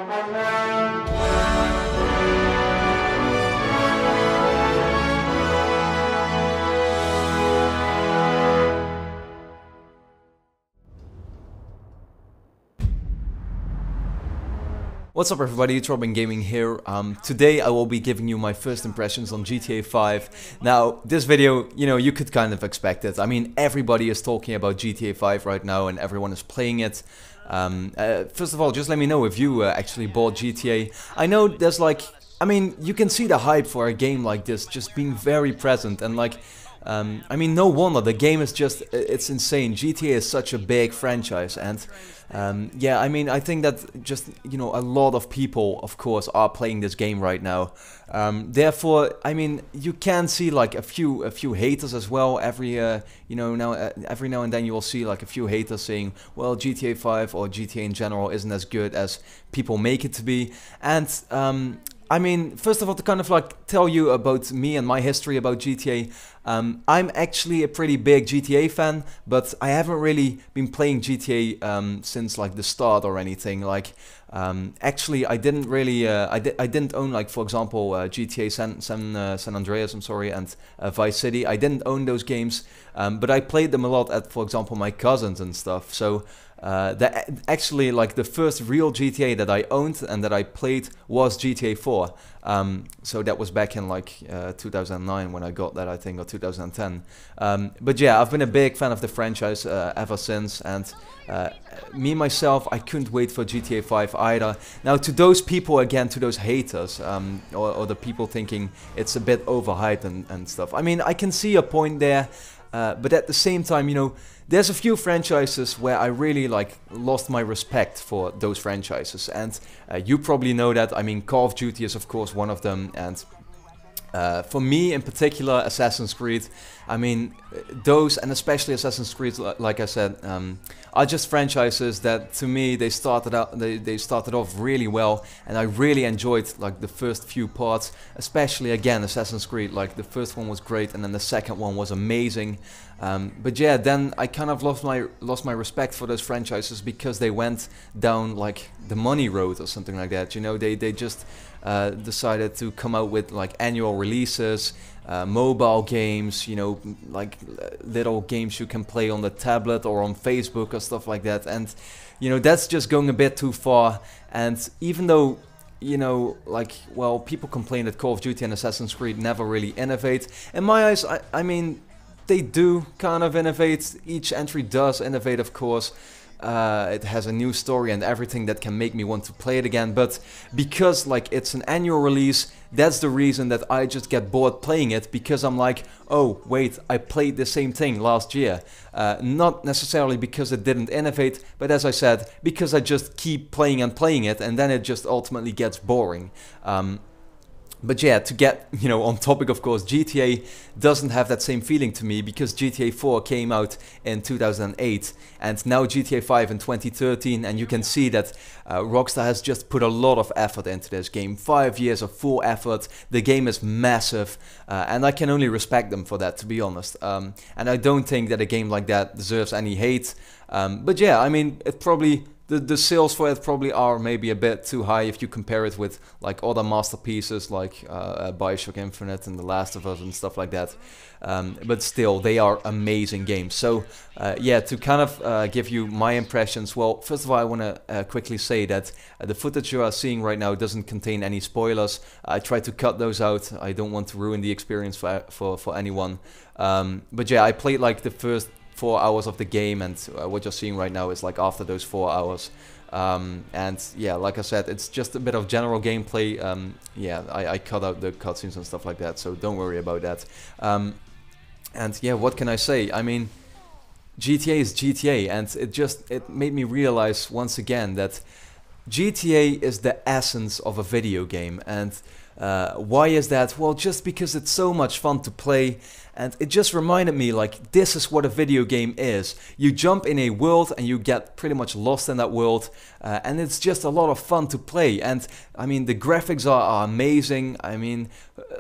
What's up everybody, it's RobinGaming here. Today I will be giving you my first impressions on GTA 5. Now, this video, you could kind of expect it. I mean, everybody is talking about GTA 5 right now and everyone is playing it. First of all, just let me know if you actually bought GTA. I know there's you can see the hype for a game like this just being very present and I mean, no wonder, the game is just, it's insane. GTA is such a big franchise and yeah, I mean, I think that just, a lot of people, of course, are playing this game right now. Therefore, I mean, you can see like a few haters as well. Every now and then you will see like a few haters saying, well, GTA 5 or GTA in general isn't as good as people make it to be. And I mean, first of all, to kind of tell you about me and my history about GTA, I'm actually a pretty big GTA fan, but I haven't really been playing GTA since the start or anything. Actually, I didn't really, I didn't own for example, GTA San Andreas, I'm sorry, and Vice City. I didn't own those games, but I played them a lot at, for example, my cousins and stuff. So actually, the first real GTA that I owned and that I played was GTA 4. So that was back in 2009 when I got that, I think, or 2010. But yeah, I've been a big fan of the franchise ever since, and me myself, I couldn't wait for GTA 5 either. Now, to those people, again, to those haters, or the people thinking it's a bit overhyped and stuff, I mean, I can see a point there, but at the same time, there's a few franchises where I really lost my respect for those franchises, and you probably know that. I mean, Call of Duty is of course one of them, and for me in particular, Assassin's Creed. I mean, those, and especially Assassin's Creed, like I said, are just franchises that, to me, they started off really well, and I really enjoyed the first few parts. Especially again, Assassin's Creed. The first one was great, and then the second one was amazing. But yeah, then I kind of lost my respect for those franchises because they went down the money road or something like that. They just decided to come out with annual releases, mobile games, little games you can play on the tablet or on Facebook or stuff like that, and that's just going a bit too far. And even though well, people complain that Call of Duty and Assassin's Creed never really innovate, in my eyes, I mean, they do kind of innovate. Each entry does innovate, of course. It has a new story and everything that can make me want to play it again, but because it's an annual release, that's the reason that I just get bored playing it, because I'm oh wait, I played the same thing last year. Not necessarily because it didn't innovate, but as I said, because I just keep playing and playing it, and then it just ultimately gets boring. But yeah, to get, on topic, of course, GTA doesn't have that same feeling to me, because GTA 4 came out in 2008 and now GTA 5 in 2013, and you can see that Rockstar has just put a lot of effort into this game. 5 years of full effort. The game is massive, and I can only respect them for that, to be honest. And I don't think that a game like that deserves any hate. But yeah, I mean, it probably... The sales for it probably are maybe a bit too high if you compare it with other masterpieces like Bioshock Infinite and The Last of Us and stuff like that. But still, they are amazing games. So yeah, to kind of give you my impressions, well, first of all, I want to quickly say that the footage you are seeing right now doesn't contain any spoilers. I try to cut those out. I don't want to ruin the experience for anyone. But yeah, I played the first 4 hours of the game, and what you're seeing right now is after those 4 hours. And yeah, like I said, it's just a bit of general gameplay. Yeah, I cut out the cutscenes and stuff like that, so don't worry about that. And yeah, what can I say? I mean, GTA is GTA, and it made me realize once again that GTA is the essence of a video game. And why is that? Well, just because it's so much fun to play, and it just reminded me like this is what a video game is. You jump in a world and you get pretty much lost in that world, and it's just a lot of fun to play. And I mean, the graphics are amazing. I mean,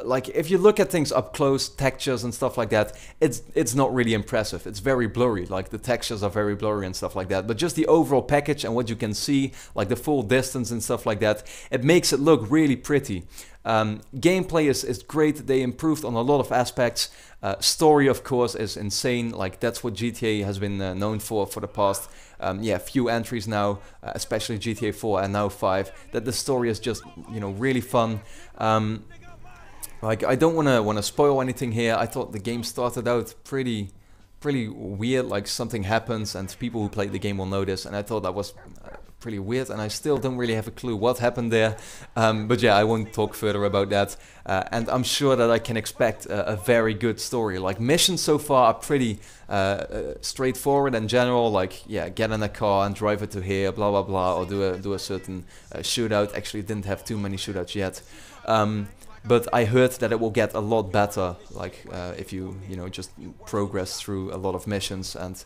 like if you look at things up close, textures and stuff like that, it's not really impressive. It's very blurry, like the textures are very blurry and stuff like that. But just the overall package and what you can see, like the full distance and stuff like that, it makes it look really pretty. Gameplay is great. They improved on a lot of aspects. Story, of course, is insane. Like that's what GTA has been known for the past few entries now, especially GTA 4 and now 5. That the story is just, you know, really fun. Like I don't wanna spoil anything here. I thought the game started out pretty weird. Like something happens and people who played the game will know this, and I thought that was pretty weird, and I still don't really have a clue what happened there. But yeah, I won't talk further about that. And I'm sure that I can expect a very good story. Like missions so far are pretty straightforward in general. Like yeah, get in a car and drive it to here, blah blah blah, or do a certain shootout. Actually, didn't have too many shootouts yet. But I heard that it will get a lot better, like if you know just progress through a lot of missions, and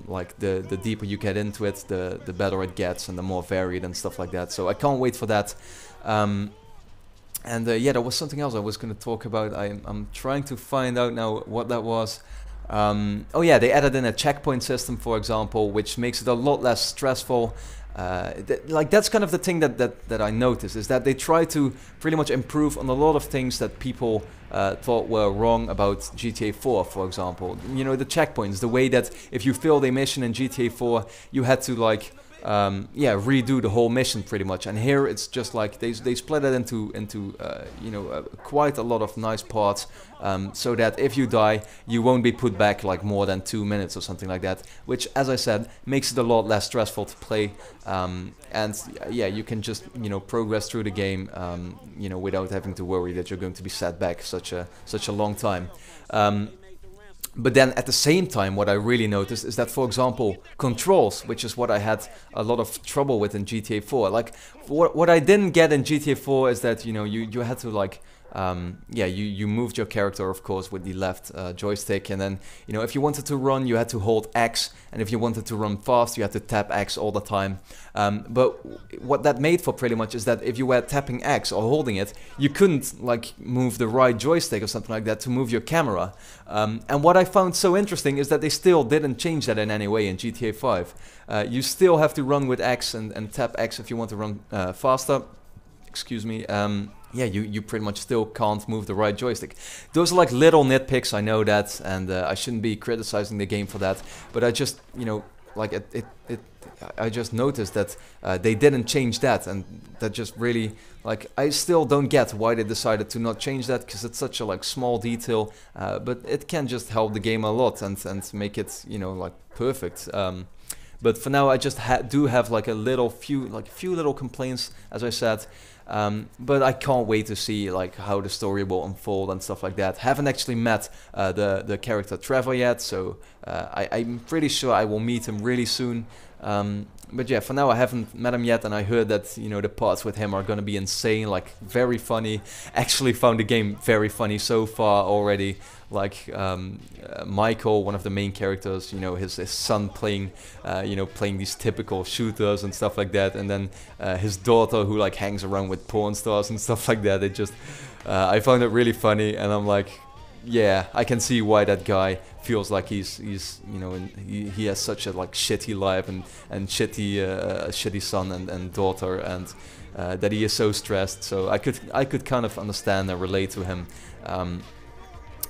like the deeper you get into it, the better it gets and the more varied and stuff like that. So I can't wait for that. And yeah, there was something else I was going to talk about. I'm trying to find out now what that was. Oh yeah, they added in a checkpoint system, for example, which makes it a lot less stressful. Like that's kind of the thing that I noticed, is that they try to pretty much improve on a lot of things that people thought were wrong about GTA 4, for example. You know, the checkpoints, the way that if you failed a mission in GTA 4, you had to like redo the whole mission pretty much. And here it's just like they split it into you know, quite a lot of nice parts, so that if you die, you won't be put back like more than 2 minutes or something like that, which, as I said, makes it a lot less stressful to play. And yeah, you can just, you know, progress through the game, you know, without having to worry that you're going to be set back such a long time. But then at the same time, what I really noticed is that, for example, controls, which is what I had a lot of trouble with in GTA 4. Like, what I didn't get in GTA 4 is that, you know, you had to like, you moved your character, of course, with the left joystick, and then, you know, if you wanted to run, you had to hold X, and if you wanted to run fast, you had to tap X all the time. But what that made for pretty much is that if you were tapping X or holding it, you couldn't like move the right joystick or something like that to move your camera. And what I found so interesting is that they still didn't change that in any way in GTA 5. You still have to run with X and tap X if you want to run faster. Excuse me. Yeah, you pretty much still can't move the right joystick. Those are like little nitpicks, I know that, and I shouldn't be criticizing the game for that, but I just, you know, like I just noticed that they didn't change that, and that just really, like, I still don't get why they decided to not change that, because it's such a like small detail, but it can just help the game a lot and make it, you know, like perfect. But for now, I just do have like a few little complaints, as I said. But I can't wait to see like how the story will unfold and stuff like that. Haven't actually met the character Trevor yet, so I'm pretty sure I will meet him really soon. But yeah, for now I haven't met him yet, and I heard that, you know, the parts with him are gonna be insane, like very funny. Actually found the game very funny so far already. Like Michael, one of the main characters, you know, his son playing, you know, playing these typical shooters and stuff like that, and then his daughter who like hangs around with porn stars and stuff like that. It just, I found it really funny, and I'm like, yeah, I can see why that guy feels like he's you know, he has such a like shitty life and shitty son and daughter, and that he is so stressed. So I could kind of understand and relate to him.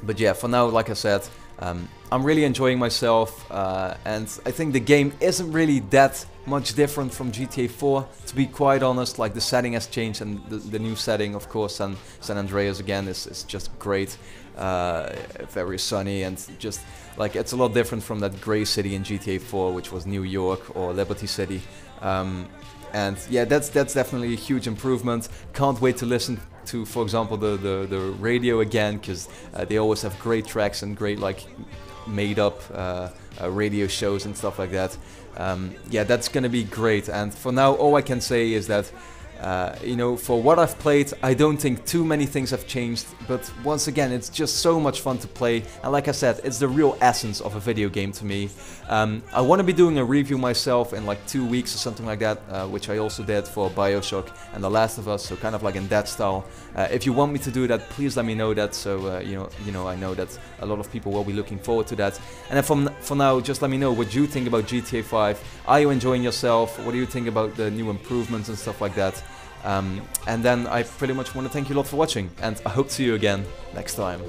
But yeah, for now, like I said, I'm really enjoying myself, and I think the game isn't really that much different from GTA 4, to be quite honest. Like the setting has changed, and the new setting, of course, and San Andreas again is just great, very sunny, and just like it's a lot different from that grey city in GTA 4, which was New York or Liberty City. And yeah, that's definitely a huge improvement. Can't wait to listen to, for example, the radio again, because they always have great tracks and great like made up radio shows and stuff like that. Yeah, that's gonna be great. And for now, all I can say is that You know, for what I've played, I don't think too many things have changed, but once again, it's just so much fun to play, and like I said, it's the real essence of a video game to me. I want to be doing a review myself in like 2 weeks or something like that, which I also did for BioShock and The Last of Us, so kind of like in that style. If you want me to do that, please let me know that, so you know, I know that a lot of people will be looking forward to that. And then for now, just let me know what you think about GTA 5. Are you enjoying yourself? What do you think about the new improvements and stuff like that? And then I pretty much want to thank you a lot for watching, and I hope to see you again next time.